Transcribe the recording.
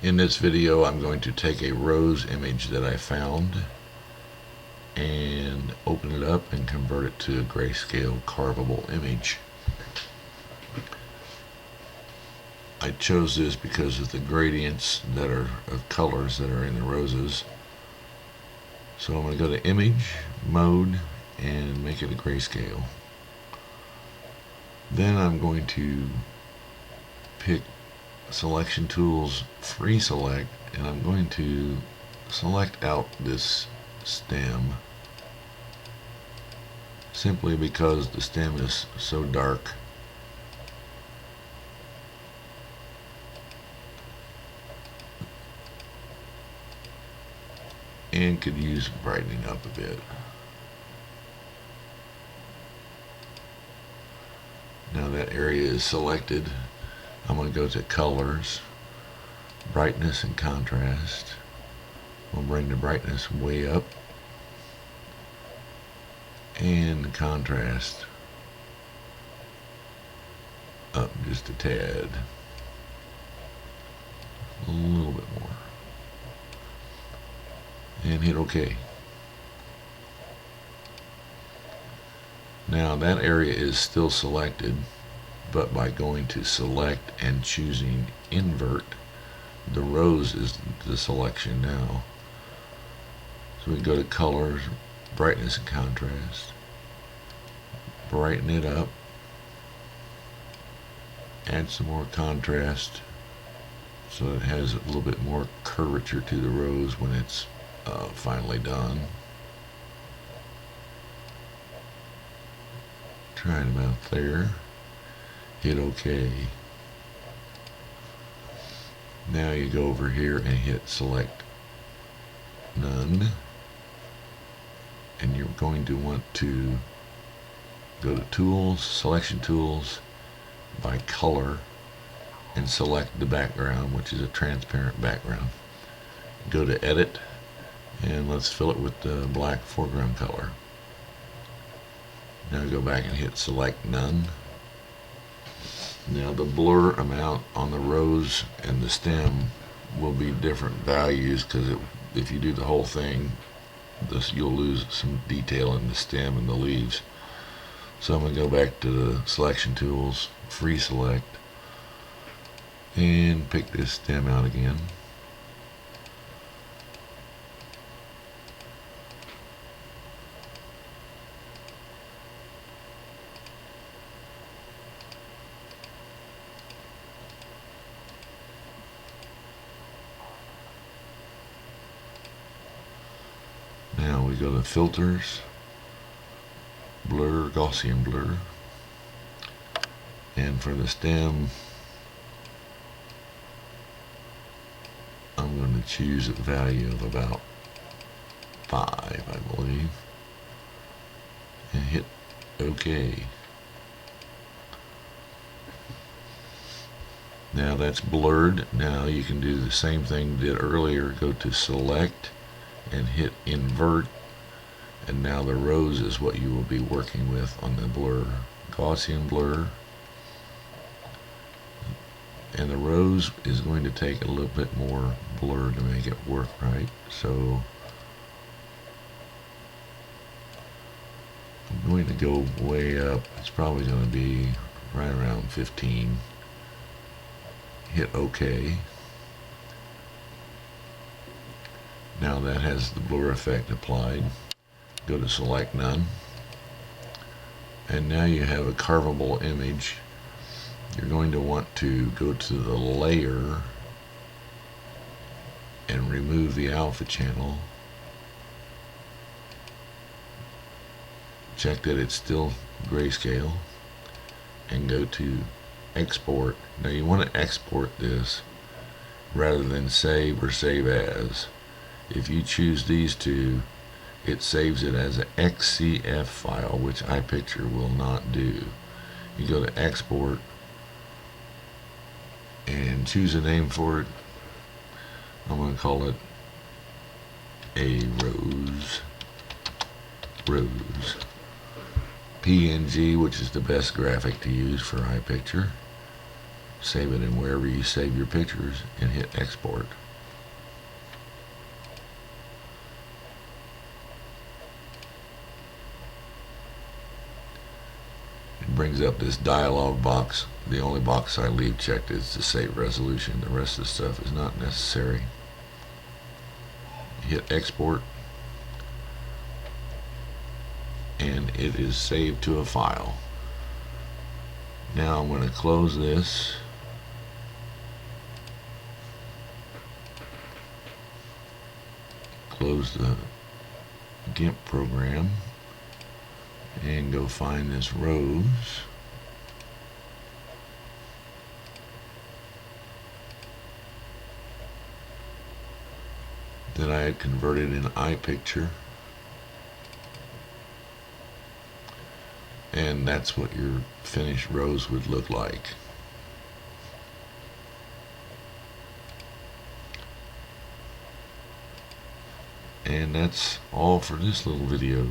In this video, I'm going to take a rose image that I found and open it up and convert it to a grayscale carvable image. I chose this because of the gradients that are of colors that are in the roses. So I'm going to go to Image, Mode, and make it a grayscale. Then I'm going to pick Selection Tools, Free Select, and I'm going to select out this stem simply because the stem is so dark. And could use brightening up a bit. Now that area is selected, I'm going to go to Colors, Brightness and Contrast. We'll bring the brightness way up and the contrast up just a tad. A little bit more. And hit OK. Now that area is still selected, but by going to Select and choosing Invert, the rose is the selection now. So we go to Colors, Brightness and Contrast, brighten it up, add some more contrast so it has a little bit more curvature to the rose when it's finally done. Try it about there. Hit OK. Now you go over here and hit Select None. And you're going to want to go to Tools, Selection Tools, by Color, and select the background, which is a transparent background. Go to Edit, and let's fill it with the black foreground color. Now go back and hit Select None. Now the blur amount on the rose and the stem will be different values because if you do the whole thing, you'll lose some detail in the stem and the leaves. So I'm going to go back to the Selection Tools, Free Select, and pick this stem out again. Now we go to Filters, Blur, Gaussian Blur, and for the stem I'm going to choose a value of about 5, I believe, and hit OK. Now that's blurred. Now you can do the same thing you did earlier. Go to Select and hit Invert, and now the rose is what you will be working with on the blur. Gaussian blur, and the rose is going to take a little bit more blur to make it work right. So I'm going to go way up. It's probably going to be right around 15. Hit OK. Now that has the blur effect applied. Go to Select None. And now you have a carvable image. You're going to want to go to the layer and remove the alpha channel. Check that it's still grayscale and go to Export. Now you want to export this rather than save or save as. If you choose these two, it saves it as an XCF file, which iPicture will not do. You go to Export and choose a name for it. I'm going to call it a rose. PNG, which is the best graphic to use for iPicture. save it in wherever you save your pictures, and hit export. It brings up this dialog box. The only box I leave checked is to save resolution. The rest of the stuff is not necessary. Hit export, and it is saved to a file. Now I'm going to close this. Close the GIMP program and go find this rose. That I had converted in iPicture. And that's what your finished rose would look like. And that's all for this little video.